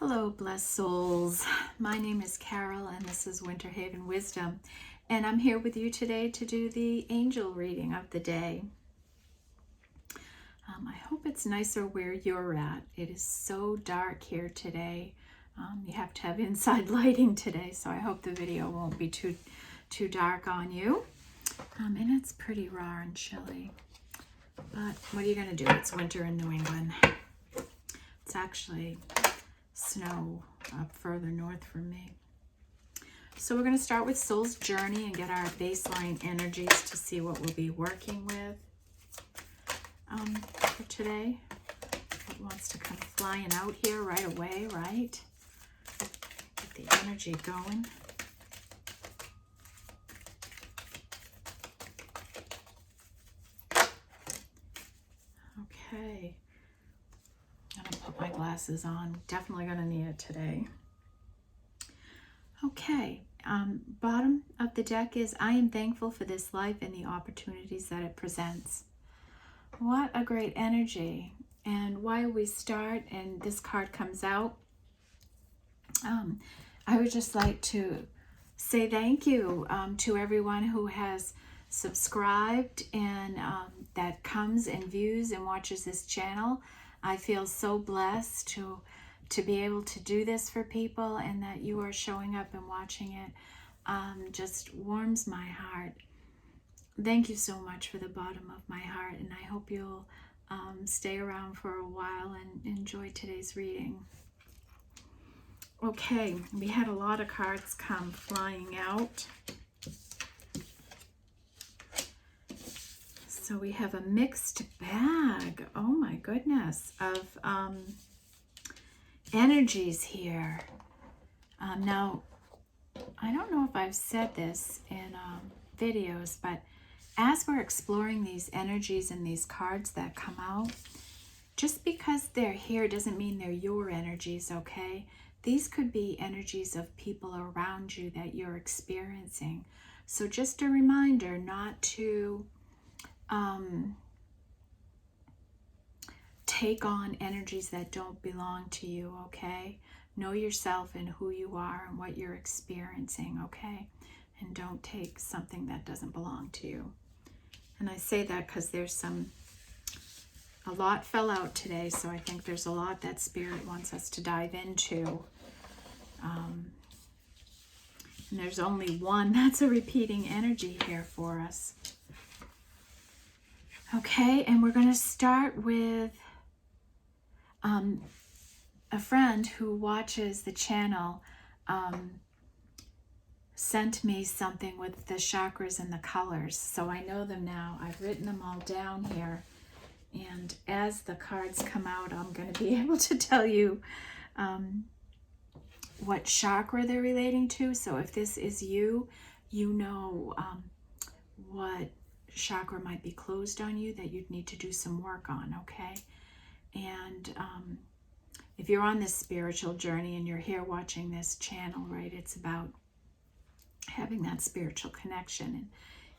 Hello, blessed souls. My name is Carol, and this is Winter Haven Wisdom. And I'm here with you today to do the angel reading of the day. I hope it's nicer where you're at. It is so dark here today. You have to have inside lighting today, so I hope the video won't be too dark on you. And it's pretty raw and chilly. But what are you going to do? It's winter in New England. It's actually snow up further north from me. So we're going to start with Soul's Journey and get our baseline energies to see what we'll be working with for today. It wants to come flying out here right away, right? Get the energy going. Okay. I'm going to put my glasses on. Definitely going to need it today. Okay. Bottom of the deck is, I am thankful for this life and the opportunities that it presents. What a great energy. And while we start and this card comes out, I would just like to say thank you to everyone who has subscribed and that comes and views and watches this channel. I feel so blessed to be able to do this for people, and that you are showing up and watching it just warms my heart. Thank you so much for the bottom of my heart, and I hope you'll stay around for a while and enjoy today's reading. Okay, we had a lot of cards come flying out. So we have a mixed bag, oh my goodness, of energies here. Now, I don't know if I've said this in videos, but as we're exploring these energies and these cards that come out, just because they're here doesn't mean they're your energies, okay? These could be energies of people around you that you're experiencing. So just a reminder not to take on energies that don't belong to you, okay? Know yourself and who you are and what you're experiencing, okay? And don't take something that doesn't belong to you. And I say that because there's a lot fell out today, so I think there's a lot that Spirit wants us to dive into. And there's only one that's a repeating energy here for us. Okay, and we're going to start with a friend who watches the channel sent me something with the chakras and the colors. So I know them now. I've written them all down here. And as the cards come out, I'm going to be able to tell you what chakra they're relating to. So if this is you, you know what chakra might be closed on you that you'd need to do some work on, okay? And if you're on this spiritual journey and you're here watching this channel, right, it's about having that spiritual connection. And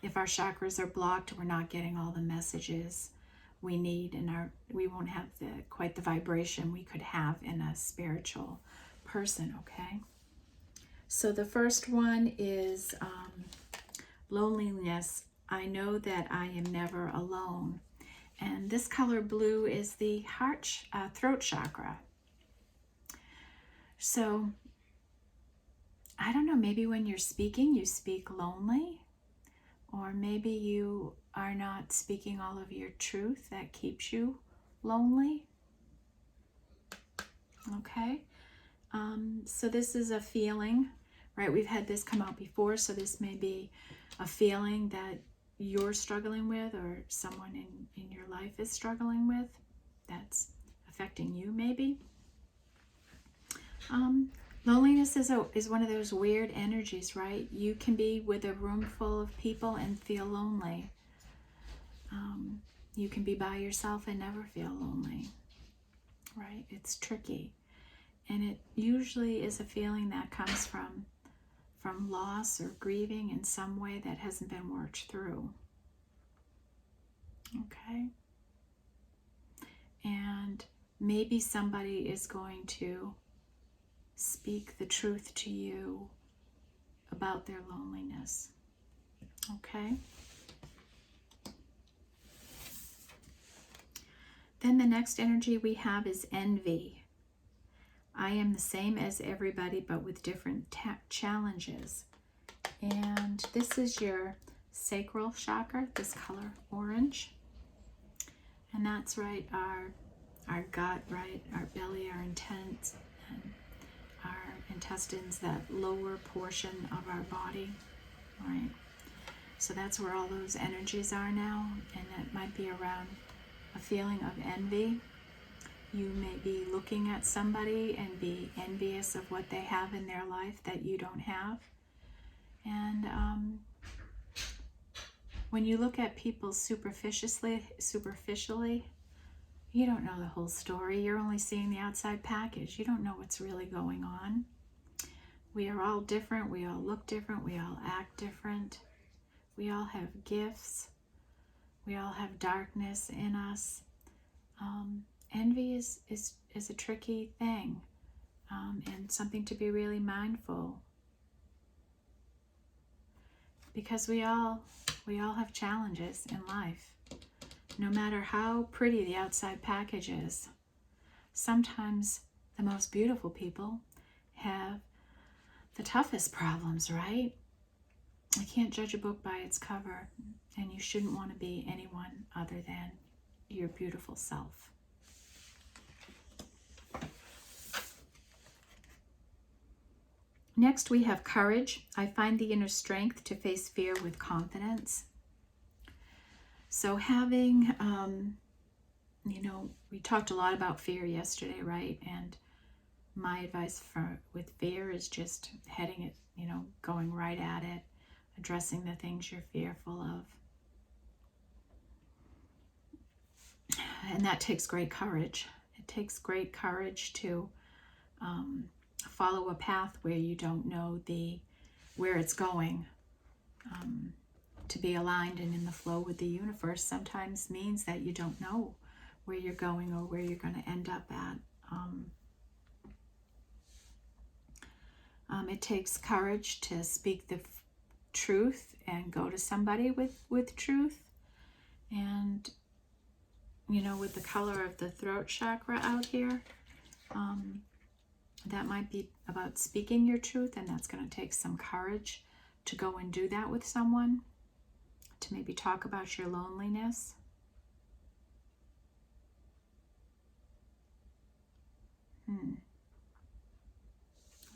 if our chakras are blocked, we're not getting all the messages we need, and we won't have quite the vibration we could have in a spiritual person, okay? So the first one is loneliness. I know that I am never alone. And this color blue is the throat chakra. So, I don't know, maybe when you're speaking, you speak lonely. Or maybe you are not speaking all of your truth. That keeps you lonely. Okay? So this is a feeling, right? We've had this come out before, so this may be a feeling that you're struggling with, or someone in your life is struggling with, that's affecting you maybe. Loneliness is one of those weird energies, right? You can be with a room full of people and feel lonely. You can be by yourself and never feel lonely, right? It's tricky. And it usually is a feeling that comes from loss or grieving in some way that hasn't been worked through. Okay? And maybe somebody is going to speak the truth to you about their loneliness. Okay? Then the next energy we have is envy. I am the same as everybody, but with different challenges. And this is your sacral chakra, this color, orange. And that's right, our gut, right, our belly, our intestines, and our intestines, that lower portion of our body, right? So that's where all those energies are now, and it might be around a feeling of envy. You may be looking at somebody and be envious of what they have in their life that you don't have. And when you look at people superficially, you don't know the whole story. You're only seeing the outside package. You don't know what's really going on. We are all different. We all look different. We all act different. We all have gifts. We all have darkness in us. Envy is a tricky thing, and something to be really mindful, because we all have challenges in life. No matter how pretty the outside package is, sometimes the most beautiful people have the toughest problems, right? I can't judge a book by its cover, and you shouldn't want to be anyone other than your beautiful self. Next, we have courage. I find the inner strength to face fear with confidence. So having, we talked a lot about fear yesterday, right? And my advice with fear is just heading it, going right at it, addressing the things you're fearful of. And that takes great courage. It takes great courage to follow a path where you don't know where it's going. To be aligned and in the flow with the universe sometimes means that you don't know where you're going or where you're going to end up at. It takes courage to speak the truth and go to somebody with truth. And, with the color of the throat chakra out here, that might be about speaking your truth, and that's going to take some courage to go and do that with someone, to maybe talk about your loneliness.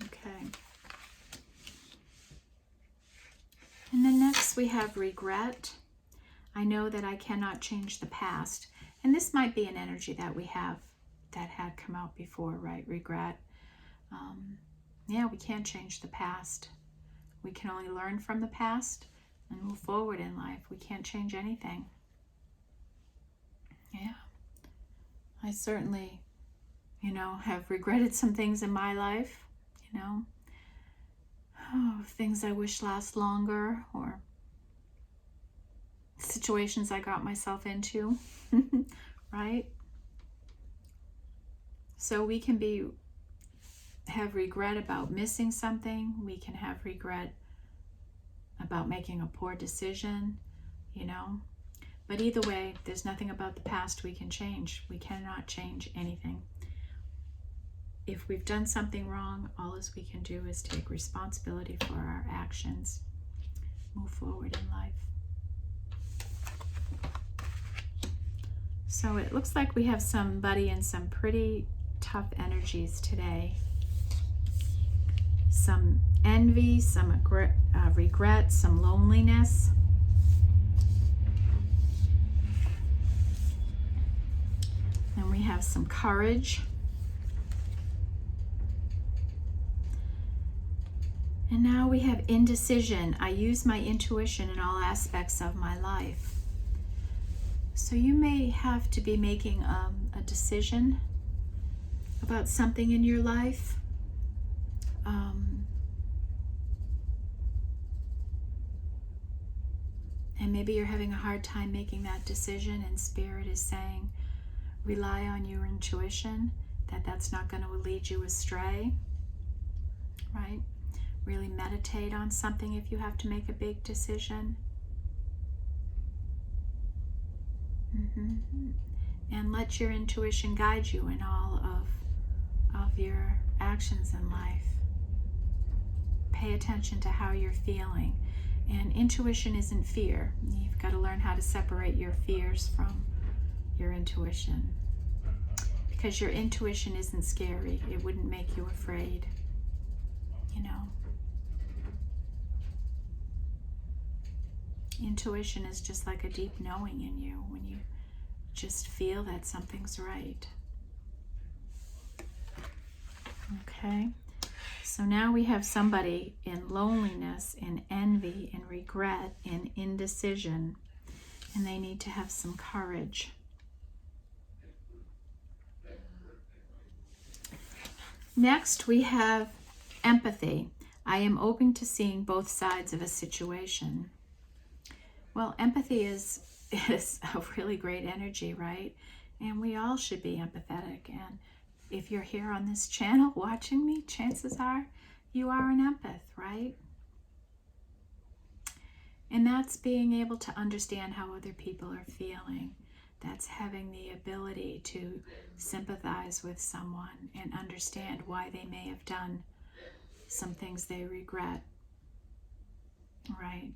Okay. And then next we have regret. I know that I cannot change the past. And this might be an energy that we have that had come out before, right? Regret. We can't change the past. We can only learn from the past and move forward in life. We can't change anything. Yeah. I certainly, have regretted some things in my life, things I wish last longer, or situations I got myself into, right? So we can have regret about missing something. We can have regret about making a poor decision, But either way, there's nothing about the past we can change. We cannot change anything. If we've done something wrong, all we can do is take responsibility for our actions, move forward in life. So it looks like we have somebody in some pretty tough energies today. Some envy, some regret, some loneliness. Then we have some courage. And now we have indecision. I use my intuition in all aspects of my life. So you may have to be making a decision about something in your life. And maybe you're having a hard time making that decision, and Spirit is saying, rely on your intuition, that's not going to lead you astray. right? Really meditate on something if you have to make a big decision. And let your intuition guide you in all of your actions in life. Pay attention to how you're feeling. And intuition isn't fear. You've got to learn how to separate your fears from your intuition. Because your intuition isn't scary. It wouldn't make you afraid. You know. Intuition is just like a deep knowing in you when you just feel that something's right. Okay. So now we have somebody in loneliness, in envy, in regret, in indecision, and they need to have some courage. Next, we have empathy. I am open to seeing both sides of a situation. Well, empathy is a really great energy, right? And we all should be empathetic. And if you're here on this channel watching me, chances are you are an empath, right? And that's being able to understand how other people are feeling. That's having the ability to sympathize with someone and understand why they may have done some things they regret, right?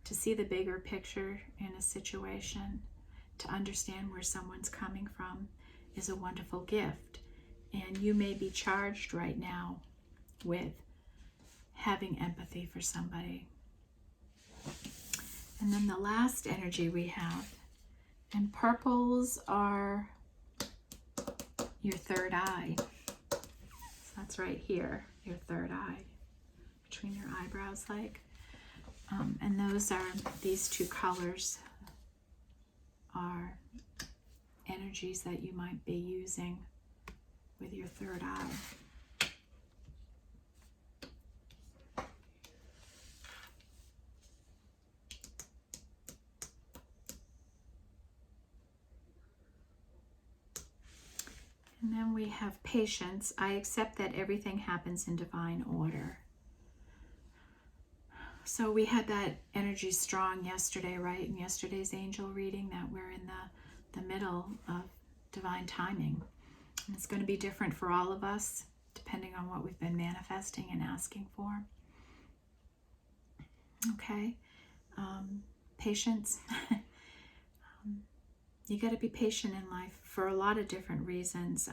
To see the bigger picture in a situation, to understand where someone's coming from is a wonderful gift. And you may be charged right now with having empathy for somebody. And then the last energy we have, and purples are your third eye. So that's right here, your third eye, between your eyebrows like. And those are, these two colors are energies that you might be using with your third eye. And then we have patience. I accept that everything happens in divine order. So we had that energy strong yesterday, right? In yesterday's angel reading, that we're in the middle of divine timing. And it's going to be different for all of us, depending on what we've been manifesting and asking for. Okay. Patience. You got to be patient in life for a lot of different reasons.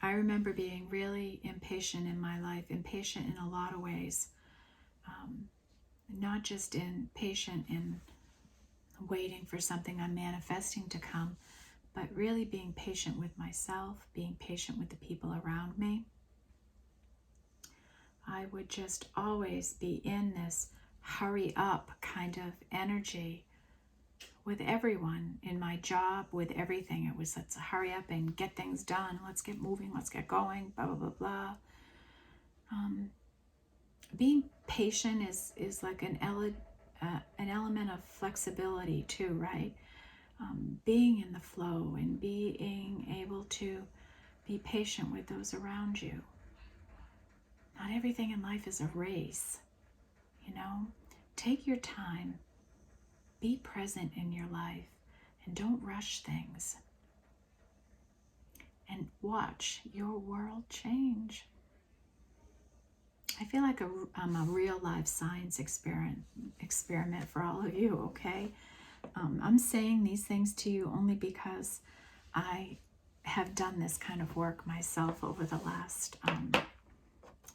I remember being really impatient in my life, impatient in a lot of ways. Not just impatient in waiting for something I'm manifesting to come, but really being patient with myself, being patient with the people around me. I would just always be in this hurry up kind of energy with everyone, in my job, with everything. It was, let's hurry up and get things done. Let's get moving. Let's get going. Blah, blah, blah, blah. Being patient is like an element of flexibility too, right? Being in the flow and being able to be patient with those around you. Not everything in life is a race, you know? Take your time. Be present in your life and don't rush things. And watch your world change. I feel like I'm a real life science experiment for all of you, okay? I'm saying these things to you only because I have done this kind of work myself over the last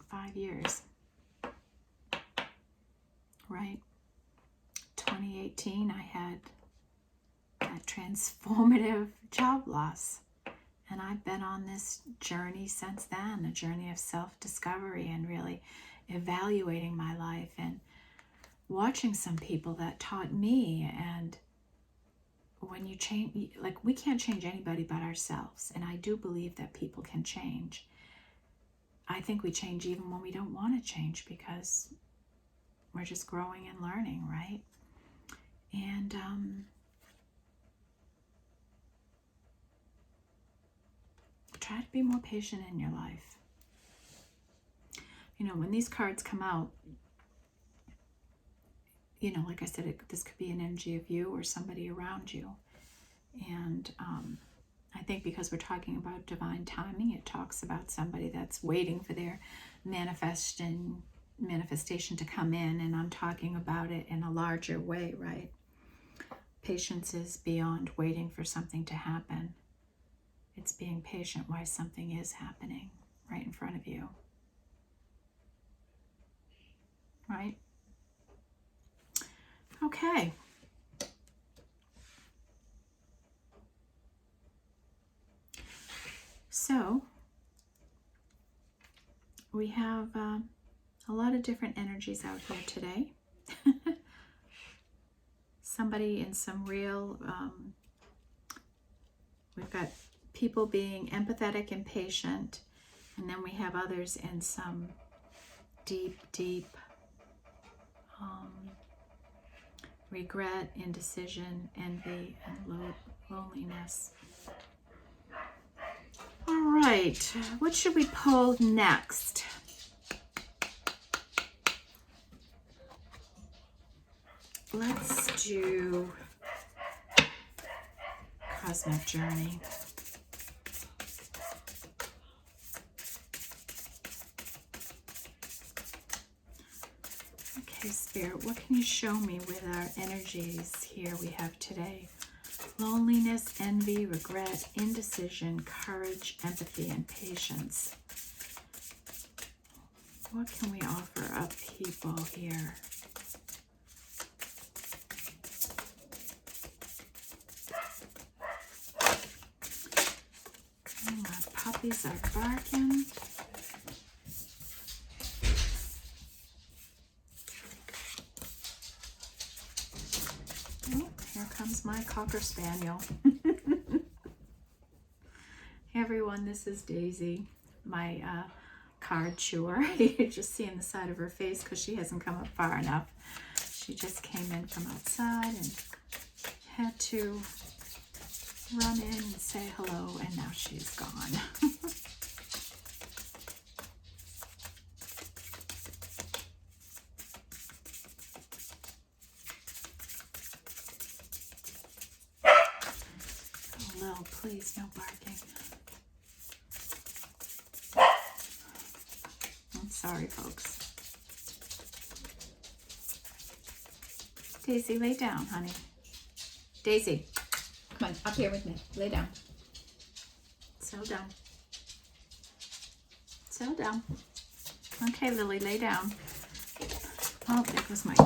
5 years, right? 2018, I had that transformative job loss. And I've been on this journey since then, a journey of self-discovery and really evaluating my life and watching some people that taught me. And when you change, like, we can't change anybody but ourselves. And I do believe that people can change. I think we change even when we don't want to change, because we're just growing and learning, right? And try to be more patient in your life. You know, when these cards come out, you know, like I said, this could be an energy of you or somebody around you. And I think because we're talking about divine timing, it talks about somebody that's waiting for their manifestation to come in. And I'm talking about it in a larger way, right? Patience is beyond waiting for something to happen. It's being patient while something is happening right in front of you. Right? Okay. So, we have a lot of different energies out here today. Somebody in some real, we've got people being empathetic and patient, and then we have others in some deep, deep regret, indecision, envy, and loneliness. All right, what should we pull next? Let's do Cosmic Journey. Okay, Spirit, what can you show me with our energies here we have today? Loneliness, envy, regret, indecision, courage, empathy, and patience. What can we offer up people here? Okay, my puppies are barking. Oh, here comes my Cocker Spaniel. Hey everyone, this is Daisy, my card chewer. You're just seeing the side of her face because she hasn't come up far enough. She just came in from outside and had to run in and say hello, and now she's gone. Oh, Lil, please, no barking. I'm sorry, folks. Daisy, lay down, honey. Daisy, come on, up here with me. Lay down. Settle down. Settle down. Okay, Lily, lay down. Oh, there goes Mike.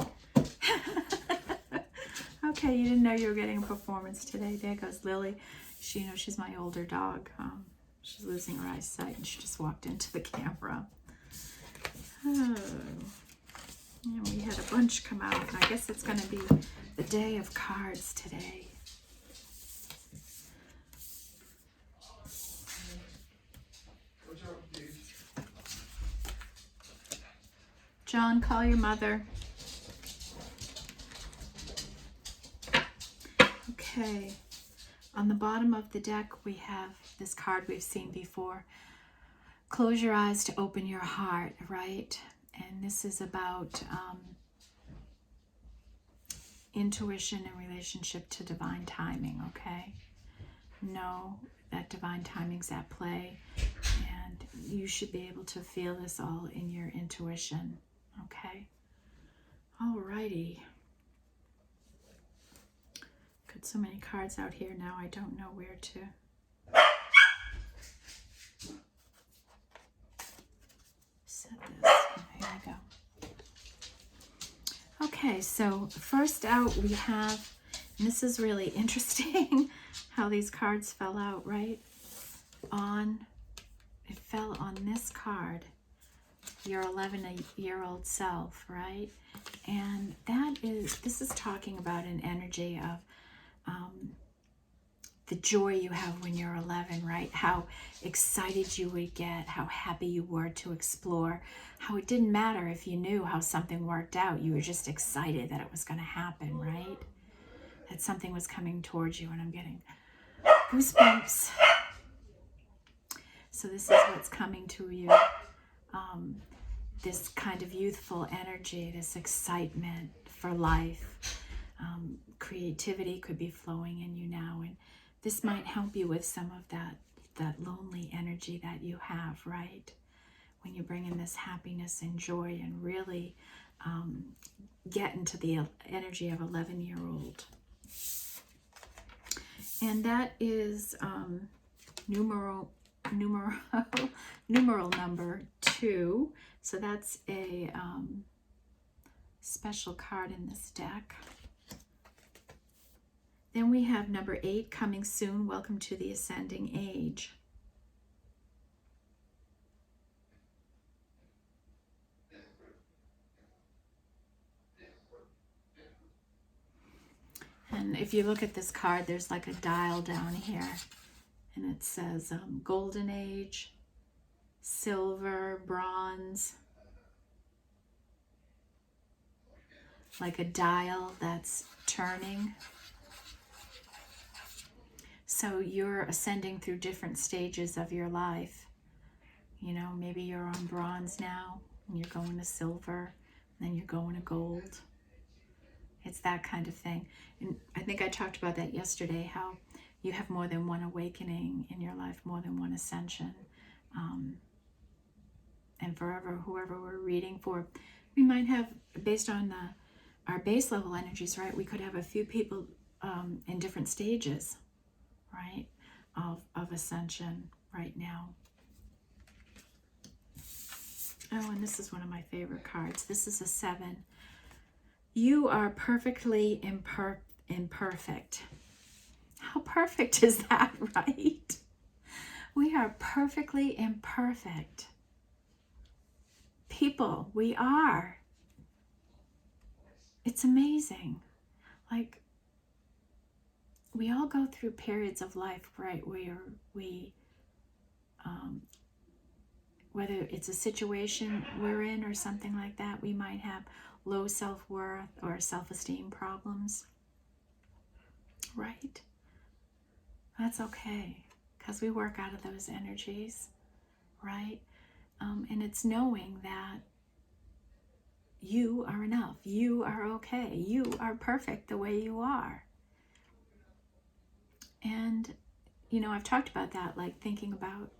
Okay, you didn't know you were getting a performance today. There goes Lily. She, you know, she's my older dog. She's losing her eyesight, and she just walked into the camera. Oh, yeah, we had a bunch come out. I guess it's going to be the day of cards today. John, call your mother. Okay, on the bottom of the deck we have this card we've seen before. Close your eyes to open your heart, right? And this is about intuition in relationship to divine timing, okay? Know that divine timing's at play, and you should be able to feel this all in your intuition, okay? Alrighty. Got so many cards out here now, I don't know where to. Set this. Here we go. Okay, so first out we have, and this is really interesting how these cards fell out, right? It fell on this card, your 11-year-old self, right? And this is talking about an energy of the joy you have when you're 11, right? How excited you would get, how happy you were to explore, how it didn't matter if you knew how something worked out. You were just excited that it was going to happen, right? That something was coming towards you, and I'm getting goosebumps. So this is what's coming to you. This kind of youthful energy, this excitement for life. Creativity could be flowing in you now, and this might help you with some of that lonely energy that you have, right? When you bring in this happiness and joy and really get into the energy of 11-year-old. And that is numeral number 2. So that's a special card in this deck. Then we have number 8, coming soon. Welcome to the ascending age. And if you look at this card, there's like a dial down here. And it says golden age, silver, bronze. Like a dial that's turning. So you're ascending through different stages of your life. You know, maybe you're on bronze now, and you're going to silver, and then you're going to gold. It's that kind of thing. And I think I talked about that yesterday, how you have more than one awakening in your life, more than one ascension. And forever, whoever we're reading for, we might have, based on our base level energies, right? We could have a few people in different stages, right, of ascension right now. Oh, and this is one of my favorite cards. This is a 7. You are perfectly imperfect. How perfect is that, right? We are perfectly imperfect. People, we are. It's amazing. Like, we all go through periods of life, right, where we, whether it's a situation we're in or something like that, we might have low self-worth or self-esteem problems, right? That's okay, because we work out of those energies, right? And it's knowing that you are enough, you are okay, you are perfect the way you are. And, you know, I've talked about that, like thinking about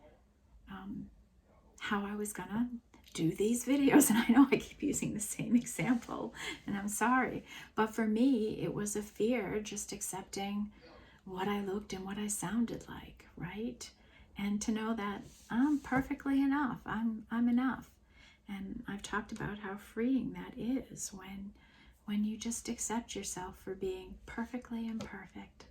how I was gonna do these videos. And I know I keep using the same example, and I'm sorry. But for me, it was a fear just accepting what I looked and what I sounded like, right? And to know that I'm perfectly enough, I'm enough. And I've talked about how freeing that is when you just accept yourself for being perfectly imperfect.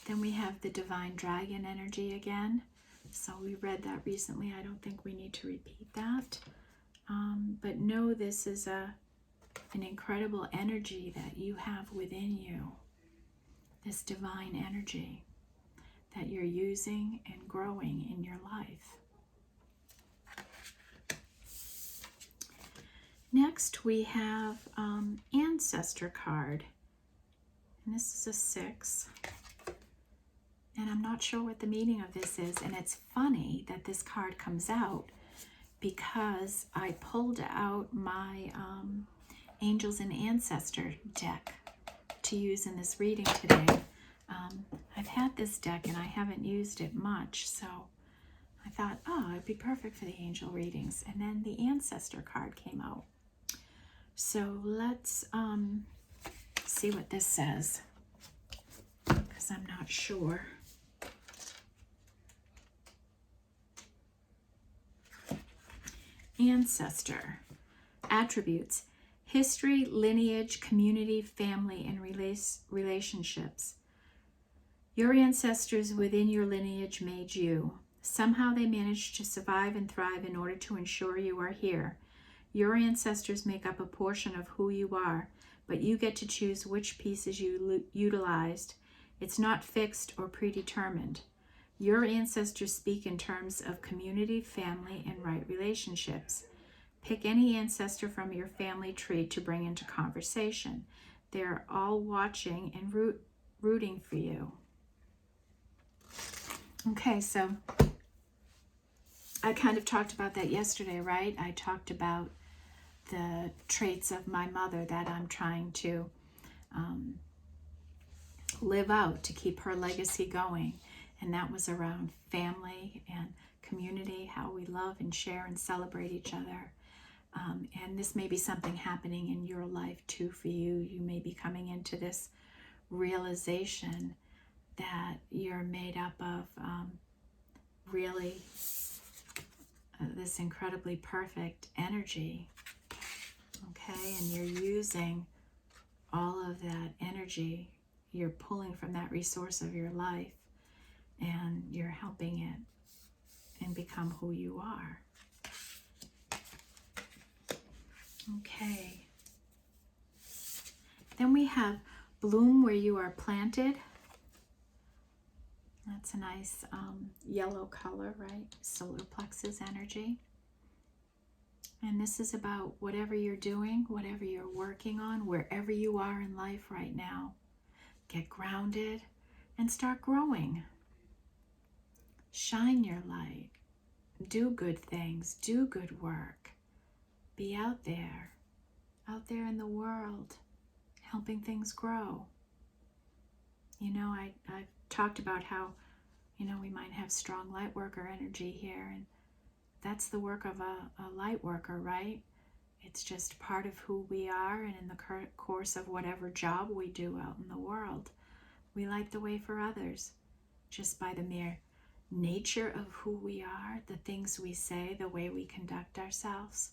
Then we have the divine dragon energy again. So we read that recently. I don't think we need to repeat that. But know this is an incredible energy that you have within you. This divine energy that you're using and growing in your life. Next we have ancestor card. And this is a 6. And I'm not sure what the meaning of this is. And it's funny that this card comes out because I pulled out my Angels and Ancestor deck to use in this reading today. I've had this deck and I haven't used it much, so I thought, oh, it'd be perfect for the angel readings. And then the Ancestor card came out. So let's see what this says, because I'm not sure. Ancestor attributes: history, lineage, community, family, and relationships. Your ancestors within your lineage made you. Somehow they managed to survive and thrive in order to ensure you are here. Your ancestors make up a portion of who you are, but you get to choose which pieces you utilized. It's not fixed or predetermined. Your ancestors speak in terms of community, family, and right relationships. Pick any ancestor from your family tree to bring into conversation. They're all watching and rooting for you. Okay, so I kind of talked about that yesterday, right? I talked about the traits of my mother that I'm trying to live out to keep her legacy going. And that was around family and community, how we love and share and celebrate each other. And this may be something happening in your life too for you. You may be coming into this realization that you're made up of really this incredibly perfect energy, okay? And you're using all of that energy. You're pulling from that resource of your life, and you're helping it and become who you are. Okay. Then we have bloom where you are planted. That's a nice yellow color, right? Solar plexus energy. And this is about whatever you're doing, whatever you're working on, wherever you are in life right now. Get grounded and start growing. Shine your light. Do good things. Do good work. Be out there in the world, helping things grow. You know, I've talked about how, you know, we might have strong light worker energy here, and that's the work of a light worker, right? It's just part of who we are, and in the course of whatever job we do out in the world, we light the way for others just by the mere nature of who we are, the things we say, the way we conduct ourselves,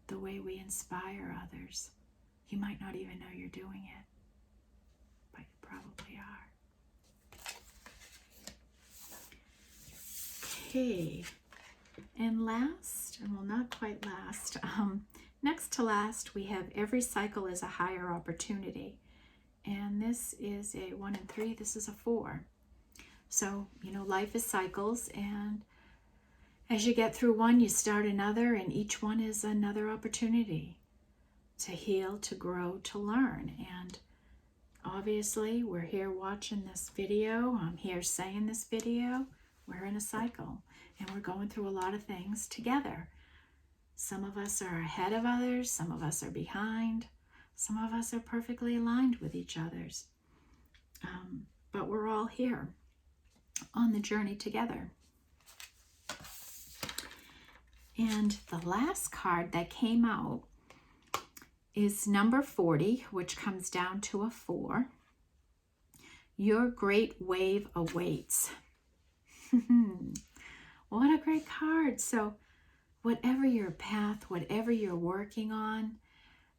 the way we inspire others. You might not even know you're doing it, but you probably are. Okay, and last, and well, not quite last, next to last, we have every cycle is a higher opportunity. And this is a 1 and 3, this is a 4. So, you know, life is cycles, and as you get through one, you start another, and each one is another opportunity to heal, to grow, to learn. And obviously, we're here watching this video. I'm here saying this video. We're in a cycle, and we're going through a lot of things together. Some of us are ahead of others. Some of us are behind. Some of us are perfectly aligned with each other's. But we're all here on the journey together. And the last card that came out is number 40, which comes down to a 4. Your great wave awaits. What a great card. So whatever your path, whatever you're working on,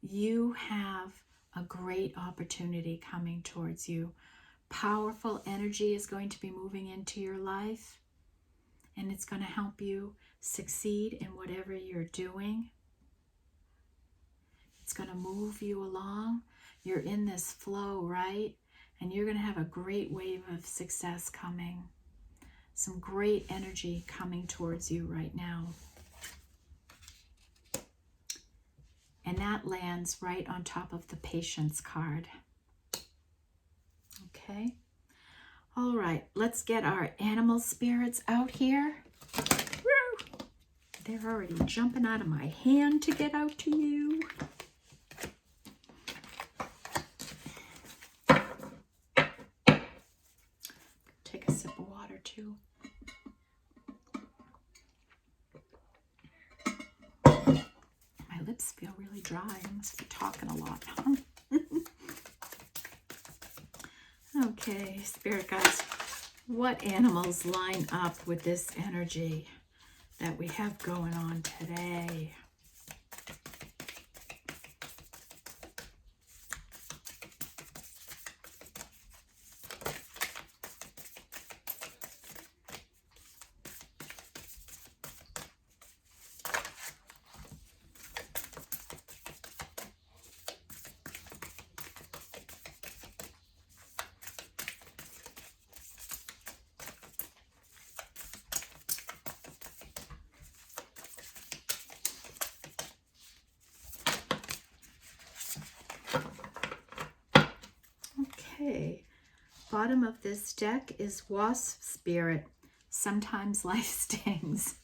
you have a great opportunity coming towards you. Powerful energy is going to be moving into your life, and it's going to help you succeed in whatever you're doing. It's going to move you along. You're in this flow, right? And you're going to have a great wave of success coming. Some great energy coming towards you right now. And that lands right on top of the patience card. Okay. All right, let's get our animal spirits out here. They're already jumping out of my hand to get out to you. Take a sip of water too. My lips feel really dry. I must be talking a lot, huh? Okay, spirit guides, what animals line up with this energy that we have going on today? Bottom of this deck is Wasp Spirit. Sometimes life stings.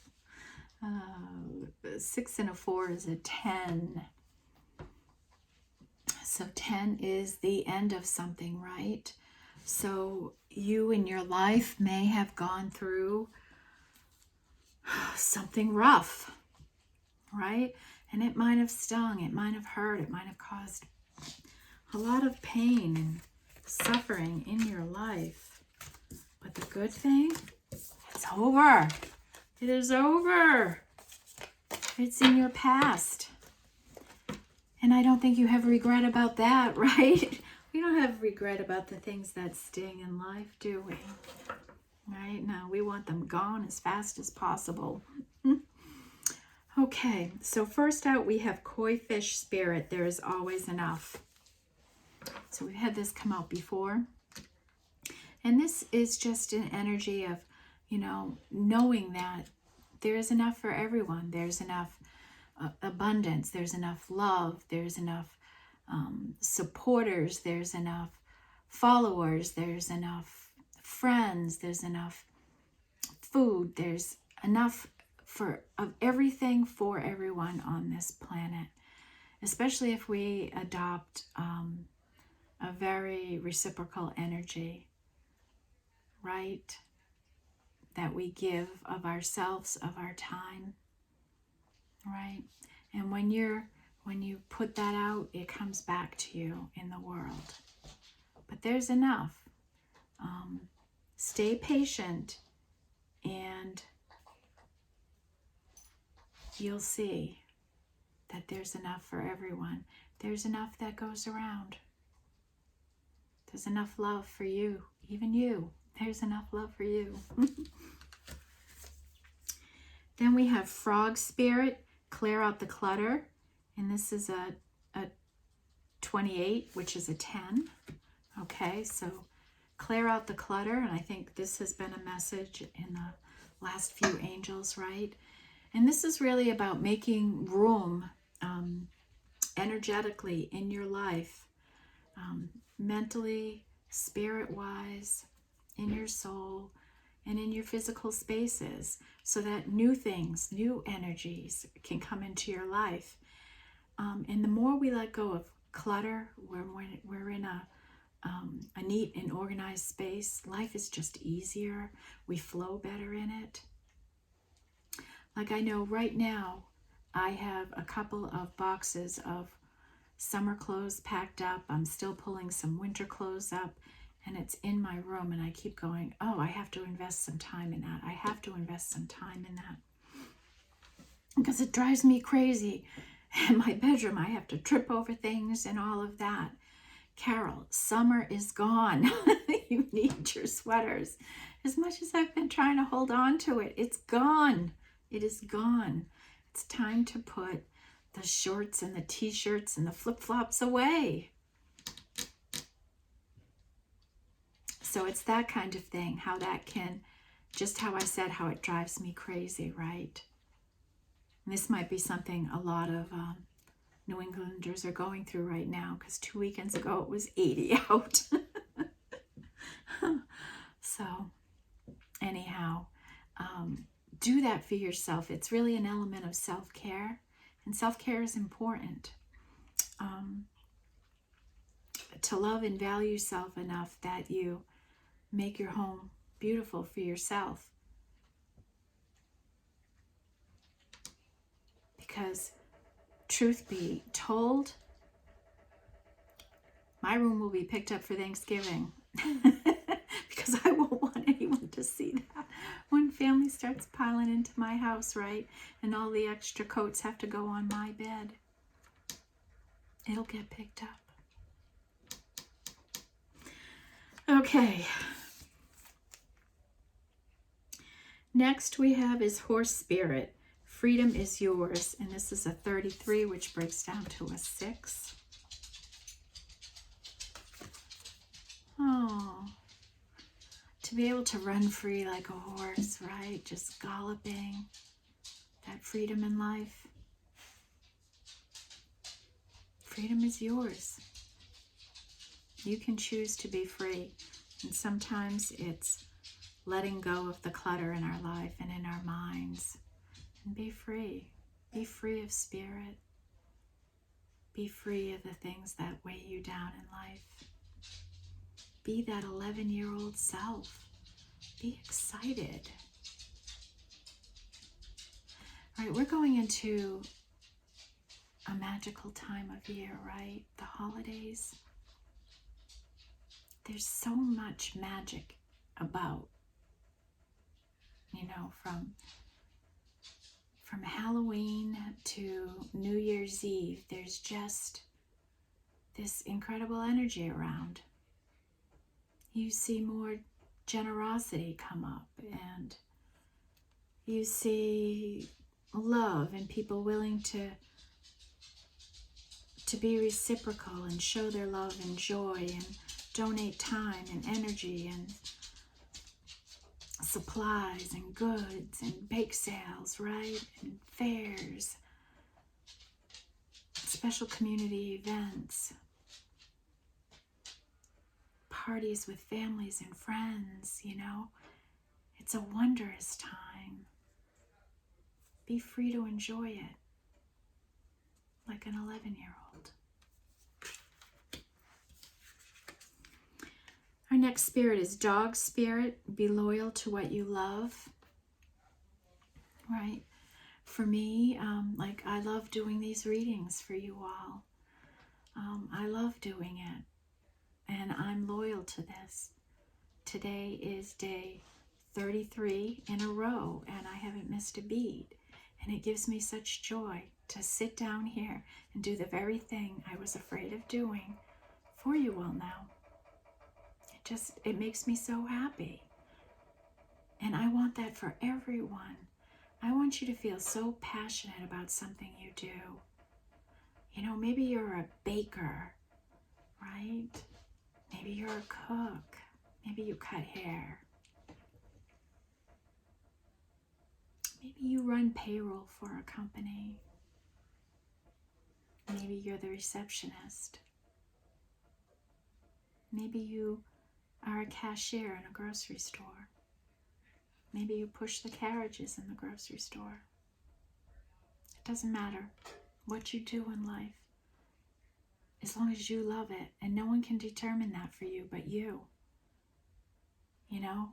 6 and a 4 is a 10. So 10 is the end of something, right? So you in your life may have gone through something rough, right? And it might have stung, it might have hurt, it might have caused a lot of pain and suffering in your life. But the good thing, it's over. It is over. It's in your past. And I don't think you have regret about that, right? We don't have regret about the things that sting in life, do we? Right? No, we want them gone as fast as possible. Okay, so first out we have Koi Fish Spirit. There is always enough. So we've had this come out before. And this is just an energy of, you know, knowing that there is enough for everyone. There's enough abundance. There's enough love. There's enough supporters. There's enough followers. There's enough friends. There's enough food. There's enough of everything for everyone on this planet, especially if we adopt a very reciprocal energy, right? That we give of ourselves, of our time, right? And when you put that out, it comes back to you in the world. But there's enough. Stay patient, and you'll see that there's enough for everyone. There's enough that goes around. There's enough love for you, even you. There's enough love for you. Then we have Frog Spirit, Clear Out the Clutter. And this is a 28, which is a 10. Okay, so clear out the clutter. And I think this has been a message in the last few angels, right? And this is really about making room energetically in your life, mentally, spirit-wise, in your soul, and in your physical spaces, so that new things, new energies can come into your life. And the more we let go of clutter, when we're in a neat and organized space, life is just easier. We flow better in it. Like I know right now, I have a couple of boxes of summer clothes packed up. I'm still pulling some winter clothes up, and it's in my room, and I keep going, oh, I have to invest some time in that. I have to invest some time in that. Because it drives me crazy. In my bedroom, I have to trip over things and all of that. Carol, summer is gone. You need your sweaters. As much as I've been trying to hold on to it, it's gone. It is gone. It's time to put the shorts and the t-shirts and the flip-flops away. So it's that kind of thing, how that can, just how I said, how it drives me crazy, right? And this might be something a lot of New Englanders are going through right now, because 2 weekends ago it was 80 out. So anyhow, do that for yourself. It's really an element of self-care, and self-care is important. To love and value self enough that you make your home beautiful for yourself. Because truth be told, my room will be picked up for Thanksgiving. Because I won't want anyone to see that when family starts piling into my house, right? And all the extra coats have to go on my bed. It'll get picked up. Okay. Next we have is Horse Spirit. Freedom is yours. And this is a 33, which breaks down to a 6. Oh, to be able to run free like a horse, right? Just galloping. That freedom in life. Freedom is yours. You can choose to be free. And sometimes it's letting go of the clutter in our life and in our minds. And be free. Be free of spirit. Be free of the things that weigh you down in life. Be that 11-year-old self. Be excited. All right, we're going into a magical time of year, right? The holidays. There's so much magic about, from Halloween to New Year's Eve. There's just this incredible energy around. You see more generosity come up, and you see love and people willing to be reciprocal and show their love and joy and donate time and energy and supplies and goods and bake sales, right? And fairs, special community events, parties with families and friends, It's a wondrous time. Be free to enjoy it like an 11-year-old. Our next spirit is dog spirit. Be loyal to what you love, right? For me, I love doing these readings for you all. I love doing it, and I'm loyal to this. Today is day 33 in a row, and I haven't missed a beat, and it gives me such joy to sit down here and do the very thing I was afraid of doing for you all now. It makes me so happy. And I want that for everyone. I want you to feel so passionate about something you do. Maybe you're a baker, right? Maybe you're a cook. Maybe you cut hair. Maybe you run payroll for a company. Maybe you're the receptionist. Maybe you are a cashier in a grocery store. Maybe you push the carriages in the grocery store. It doesn't matter what you do in life, as long as you love it, and no one can determine that for you but you.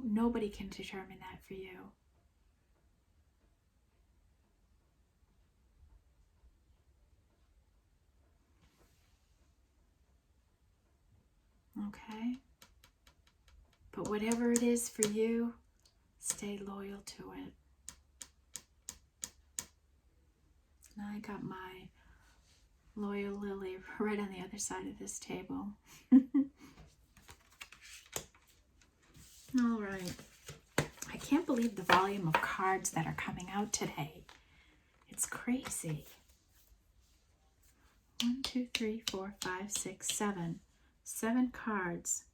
Nobody can determine that for you. Okay? But whatever it is for you, stay loyal to it. Now I got my loyal lily right on the other side of this table. All right. I can't believe the volume of cards that are coming out today. It's crazy. 1, 2, 3, 4, 5, 6, 7. 7 cards.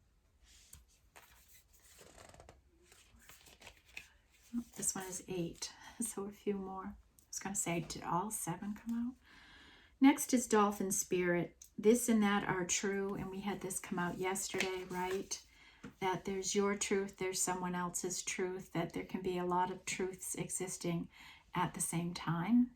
Oh, this one is 8, so a few more. I was going to say, did all 7 come out? Next is dolphin spirit. This and that are true, and we had this come out yesterday, right? That there's your truth, there's someone else's truth, that there can be a lot of truths existing at the same time.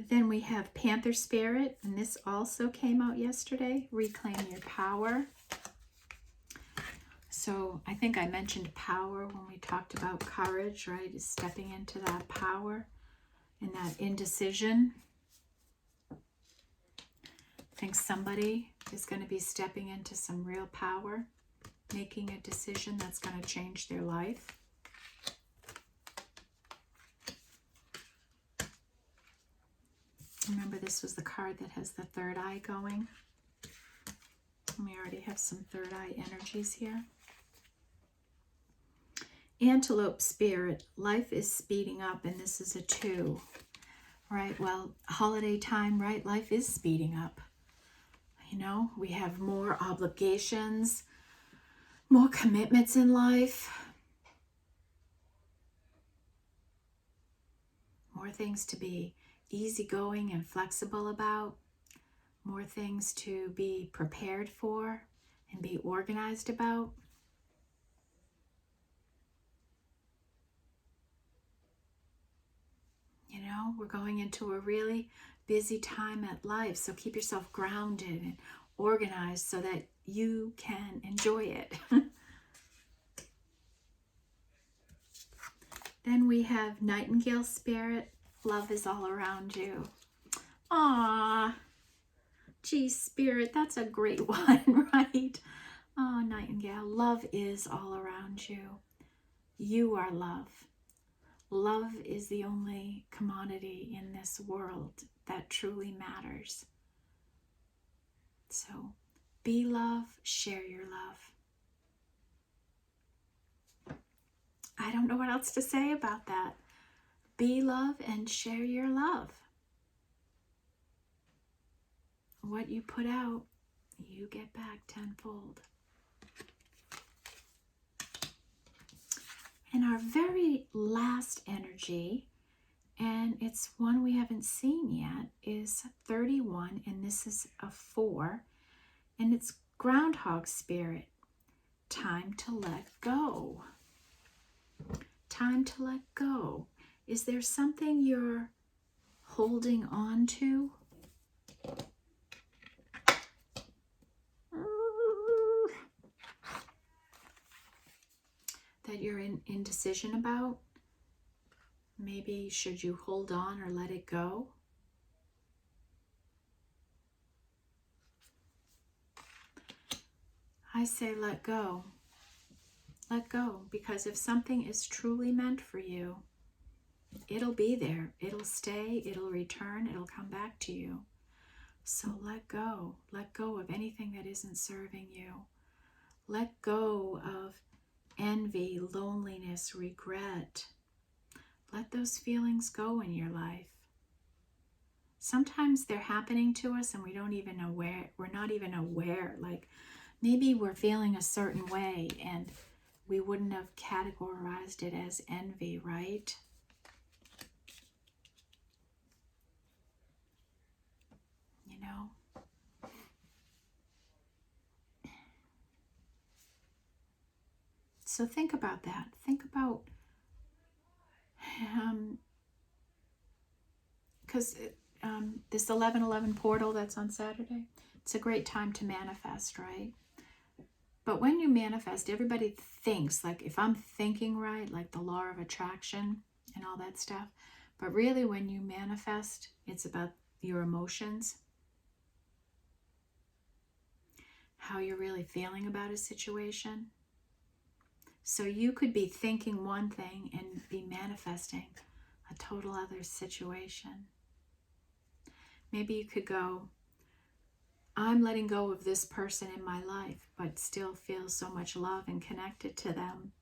Then we have Panther Spirit, and this also came out yesterday. Reclaim your power. So I think I mentioned power when we talked about courage, right? Is stepping into that power and that indecision. I think somebody is going to be stepping into some real power, making a decision that's going to change their life. Remember, this was the card that has the third eye going. And we already have some third eye energies here. Antelope spirit, life is speeding up, and this is a 2. Right, well, holiday time, right? Life is speeding up. We have more obligations, more commitments in life. more things to be easygoing and flexible about, more things to be prepared for and be organized about. You know, we're going into a really busy time at life, so keep yourself grounded and organized so that you can enjoy it. Then we have Nightingale Spirit. Love is all around you. Ah, gee, Spirit, that's a great one, right? Oh, Nightingale, love is all around you. You are love. Love is the only commodity in this world that truly matters. So be love, share your love. I don't know what else to say about that. Be love and share your love. What you put out, you get back tenfold. And our very last energy, and it's one we haven't seen yet, is 31, and this is a 4, and it's Groundhog Spirit. Time to let go. Time to let go. Is there something you're holding on to? That you're in indecision about? Maybe should you hold on or let it go? I say let go. Let go, because if something is truly meant for you, it'll be there. It'll stay, it'll return, it'll come back to you. So let go. Let go of anything that isn't serving you. Let go of envy, loneliness, regret. Let those feelings go in your life. Sometimes they're happening to us and we're not even aware. Like maybe we're feeling a certain way and we wouldn't have categorized it as envy, right? You know? So think about that. Think about, because this 11/11 portal that's on Saturday, it's a great time to manifest, right? But when you manifest, everybody thinks, like if I'm thinking right, like the law of attraction and all that stuff. But really when you manifest, it's about your emotions, how you're really feeling about a situation. So you could be thinking one thing and be manifesting a total other situation. Maybe you could go, I'm letting go of this person in my life, but still feel so much love and connected to them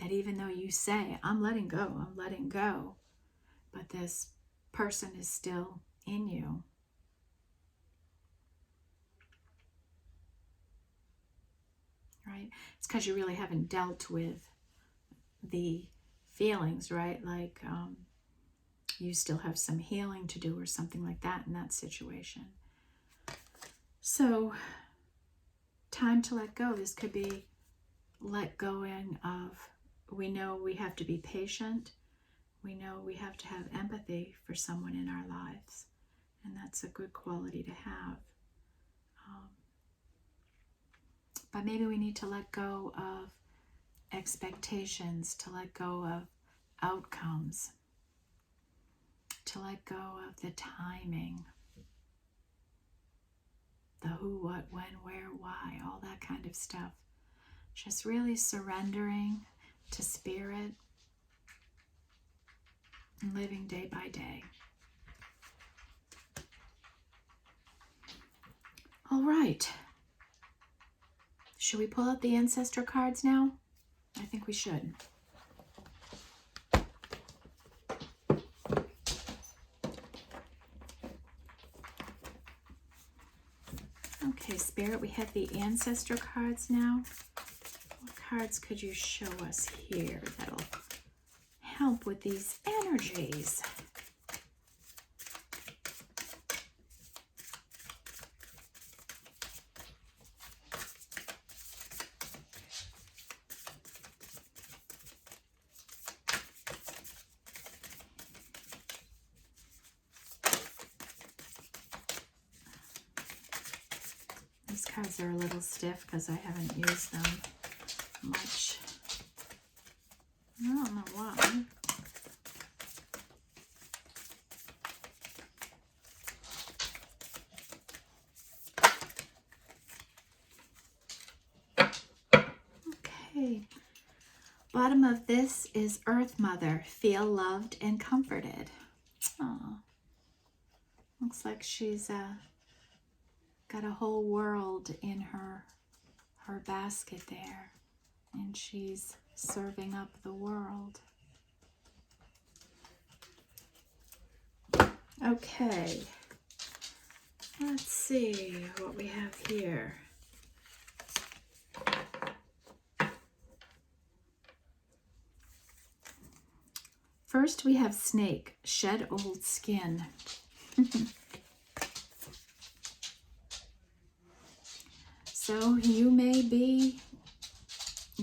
that even though you say, I'm letting go, but this person is still in you. Right? It's because you really haven't dealt with the feelings, right? Like you still have some healing to do or something like that in that situation. So, time to let go. This could be let going of, we know we have to be patient. We know we have to have empathy for someone in our lives. And that's a good quality to have. But maybe we need to let go of expectations, to let go of outcomes, to let go of the timing, the who, what, when, where, why, all that kind of stuff. Just really surrendering to spirit and living day by day. All right. Should we pull out the ancestor cards now? I think we should. Okay, Spirit, we have the ancestor cards now. What cards could you show us here that'll help with these energies? cards are a little stiff because I haven't used them much. I don't know why. Okay. Bottom of this is Earth Mother. Feel loved and comforted. Oh, looks like she's got a whole world in her basket there, and she's serving up the world. Okay, let's see what we have here. First, we have Snake, shed old skin. So you may be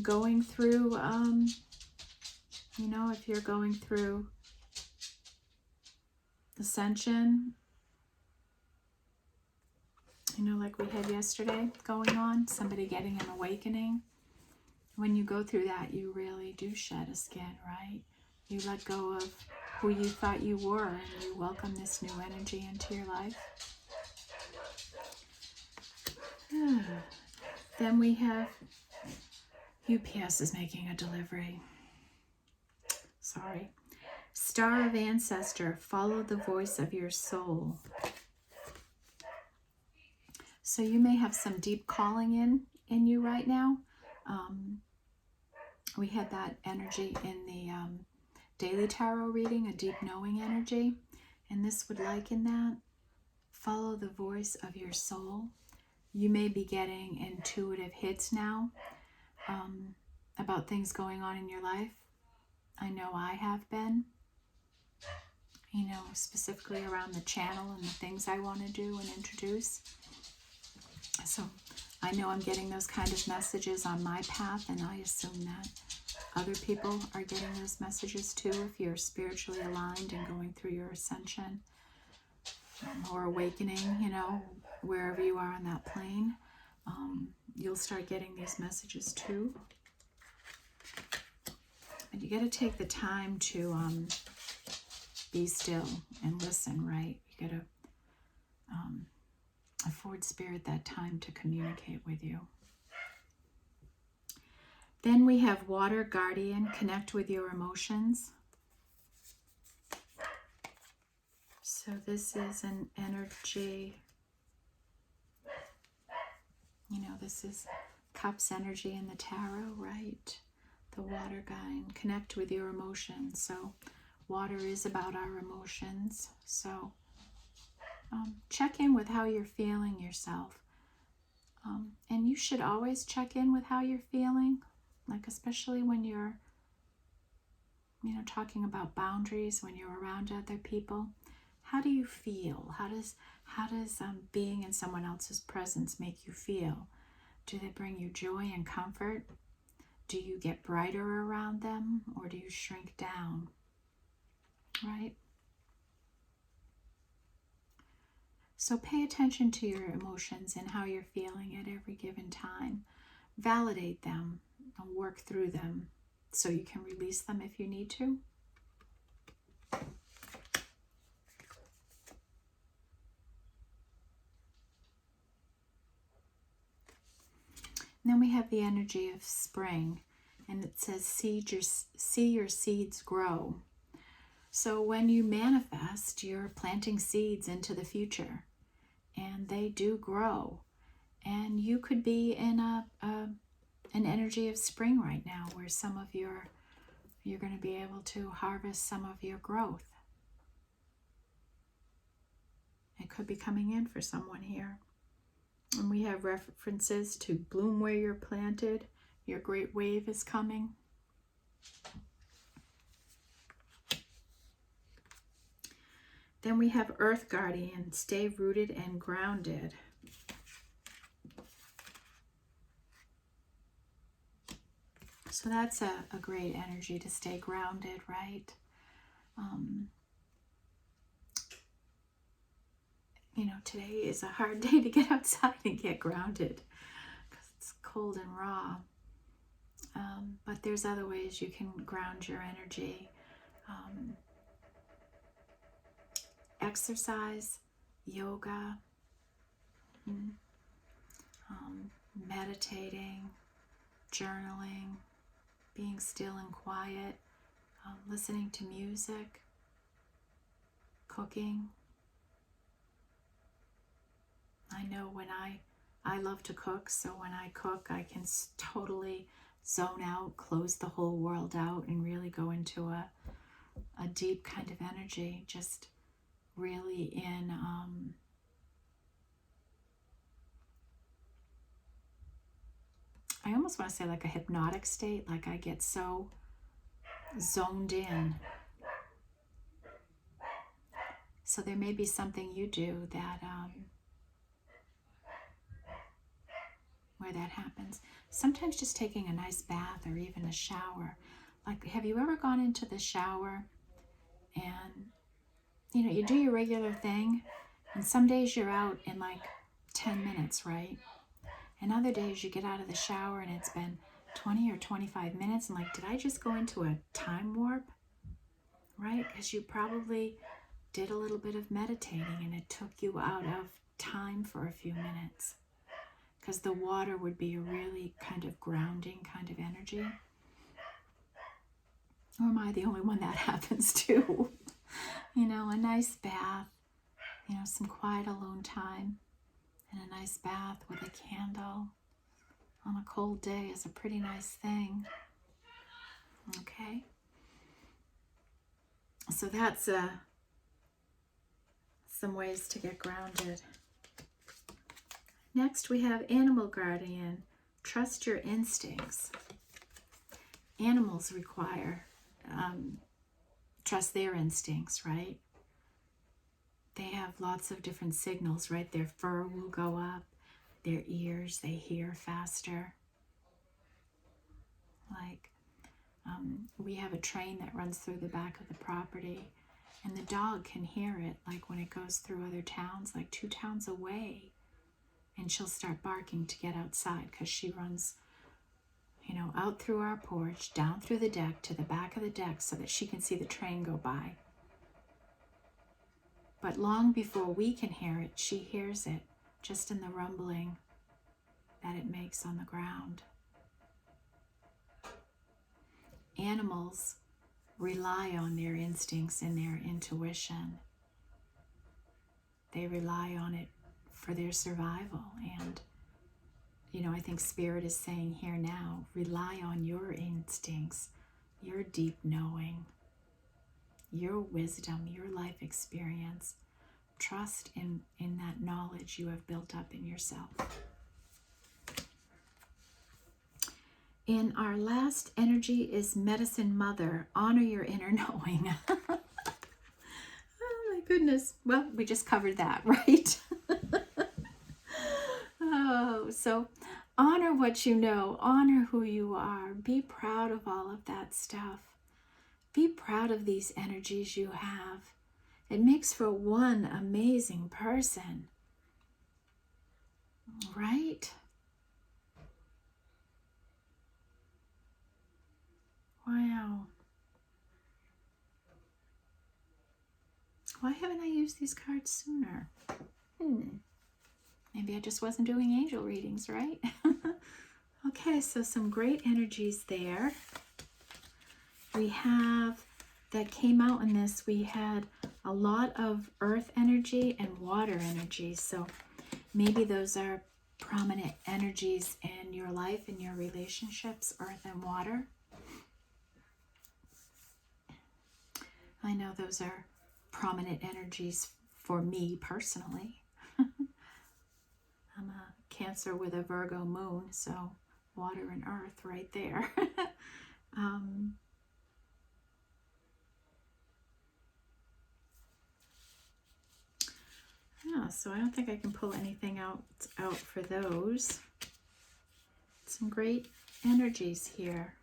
going through, you know, if you're going through ascension, you know, like we had yesterday going on, somebody getting an awakening. When you go through that, you really do shed a skin, right? You let go of who you thought you were, and you welcome this new energy into your life. Then we have UPS is making a delivery. Sorry. Star of Ancestor, follow the voice of your soul. So you may have some deep calling in you right now. We had that energy in the daily tarot reading, a deep knowing energy. And this would liken that. Follow the voice of your soul. You may be getting intuitive hits now about things going on in your life. I know I have been. You know, specifically around the channel and the things I want to do and introduce. So I know I'm getting those kind of messages on my path, and I assume that other people are getting those messages too if you're spiritually aligned and going through your ascension or awakening, you know, wherever you are on that plane. You'll start getting these messages too. But you got to take the time to be still and listen, right? You got to afford Spirit that time to communicate with you. Then we have Water Guardian, connect with your emotions. So this is an energy, you know, this is Cups energy in the tarot, right? The Water Guardian, connect with your emotions. So water is about our emotions. So check in with how you're feeling yourself. And you should always check in with how you're feeling, like especially when you're, you know, talking about boundaries, when you're around other people. How do you feel? How does being in someone else's presence make you feel? Do they bring you joy and comfort? Do you get brighter around them, or do you shrink down? Right? So pay attention to your emotions and how you're feeling at every given time. Validate them and work through them so you can release them if you need to. And then we have the energy of spring, and it says see your seeds grow. So when you manifest, you're planting seeds into the future, and they do grow. And you could be in an energy of spring right now, where some of you're going to be able to harvest some of your growth. It could be coming in for someone here. And we have references to bloom where you're planted. Your great wave is coming. Then we have Earth Guardian, stay rooted and grounded. So that's a great energy to stay grounded, right? you know, today is a hard day to get outside and get grounded because it's cold and raw. But there's other ways you can ground your energy. Exercise, yoga, meditating, journaling, being still and quiet, listening to music, cooking. I know when I love to cook, so when I cook, I can totally zone out, close the whole world out, and really go into a deep kind of energy, just really in I almost want to say like a hypnotic state, like I get so zoned in. So there may be something you do that where that happens. Sometimes just taking a nice bath or even a shower. Like, have you ever gone into the shower and, you know, you do your regular thing, and some days you're out in like 10 minutes, right? And other days you get out of the shower and it's been 20 or 25 minutes, and like, did I just go into a time warp? Right? Because you probably did a little bit of meditating and it took you out of time for a few minutes. Because the water would be a really kind of grounding kind of energy. Or am I the only one that happens to? You know, a nice bath, you know, some quiet alone time, and a nice bath with a candle on a cold day is a pretty nice thing. Okay? So that's some ways to get grounded. Next, we have animal guardian. Trust your instincts. Animals require trust their instincts, right? They have lots of different signals, right? Their fur will go up, their ears, they hear faster. Like, we have a train that runs through the back of the property, and the dog can hear it, like when it goes through other towns, like 2 towns away. And she'll start barking to get outside because she runs, you know, out through our porch, down through the deck to the back of the deck so that she can see the train go by. But long before we can hear it, she hears it just in the rumbling that it makes on the ground. Animals rely on their instincts and their intuition. They rely on it for their survival. And, you know, I think Spirit is saying here now, rely on your instincts, your deep knowing, your wisdom, your life experience. Trust in that knowledge you have built up in yourself. And our last energy is Medicine Mother. Honor your inner knowing. Oh my goodness. Well, we just covered that, right? Oh, so honor what you know. Honor who you are. Be proud of all of that stuff. Be proud of these energies you have. It makes for one amazing person. Right? Wow. Why haven't I used these cards sooner? Maybe I just wasn't doing angel readings, right? Okay, so some great energies there. We have, that came out in this, we had a lot of earth energy and water energy. So maybe those are prominent energies in your life, in your relationships, earth and water. I know those are prominent energies for me personally. I'm a Cancer with a Virgo moon, so water and earth right there. Yeah, so I don't think I can pull anything out for those. Some great energies here.